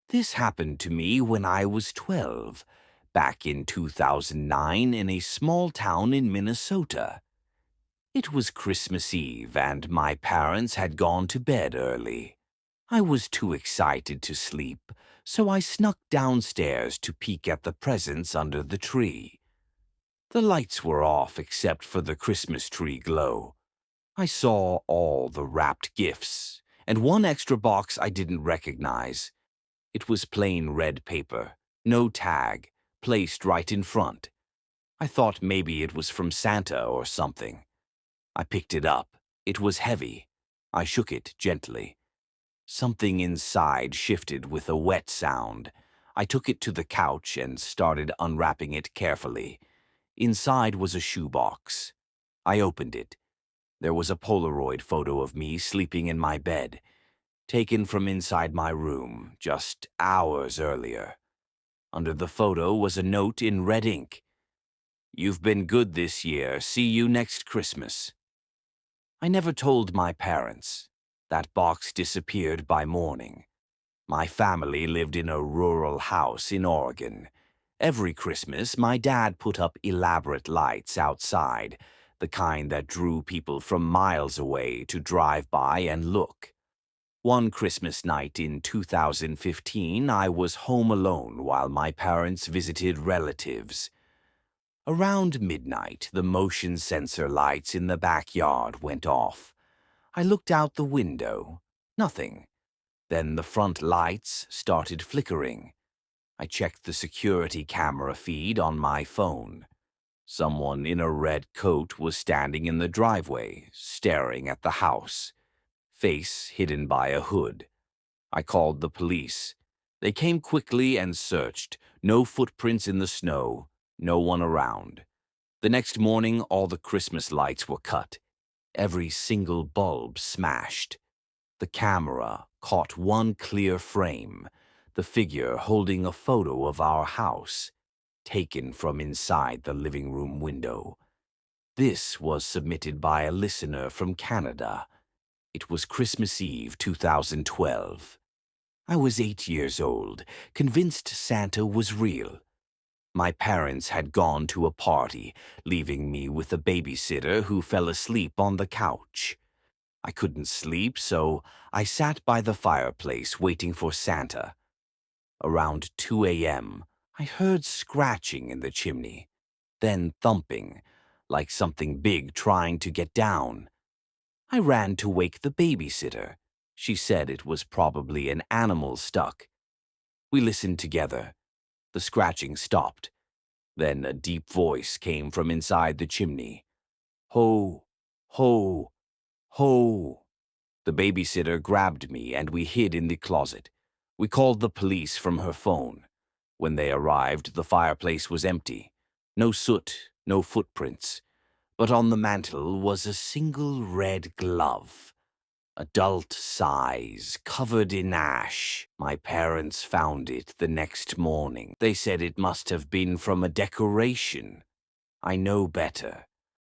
This happened to me when I was 12, back in 2009 in a small town in Minnesota. It was Christmas Eve and my parents had gone to bed early. I was too excited to sleep, so I snuck downstairs to peek at the presents under the tree. The lights were off except for the Christmas tree glow. I saw all the wrapped gifts, and one extra box I didn't recognize. It was plain red paper, no tag, placed right in front. I thought maybe it was from Santa or something. I picked it up. It was heavy. I shook it gently. Something inside shifted with a wet sound. I took it to the couch and started unwrapping it carefully. Inside was a shoebox. I opened it. There was a Polaroid photo of me sleeping in my bed, taken from inside my room just hours earlier. Under the photo was a note in red ink. "You've been good this year. See you next Christmas." I never told my parents. That box disappeared by morning. My family lived in a rural house in Oregon. Every Christmas, my dad put up elaborate lights outside, the kind that drew people from miles away to drive by and look. One Christmas night in 2015, I was home alone while my parents visited relatives. Around midnight, the motion sensor lights in the backyard went off. I looked out the window. Nothing. Then the front lights started flickering. I checked the security camera feed on my phone. Someone in a red coat was standing in the driveway, staring at the house, face hidden by a hood. I called the police. They came quickly and searched. No footprints in the snow, no one around. The next morning, all the Christmas lights were cut. Every single bulb smashed. The camera caught one clear frame, the figure holding a photo of our house, taken from inside the living room window. This was submitted by a listener from Canada. It was Christmas Eve 2012. I was 8 years old, convinced Santa was real. My parents had gone to a party, leaving me with a babysitter who fell asleep on the couch. I couldn't sleep, so I sat by the fireplace waiting for Santa. Around 2 a.m., I heard scratching in the chimney, then thumping, like something big trying to get down. I ran to wake the babysitter. She said it was probably an animal stuck. We listened together. The scratching stopped. Then a deep voice came from inside the chimney. "Ho, ho, ho." The babysitter grabbed me and we hid in the closet. We called the police from her phone. When they arrived, the fireplace was empty. No soot, no footprints. But on the mantel was a single red glove. Adult size, covered in ash. My parents found it the next morning. They said it must have been from a decoration. I know better.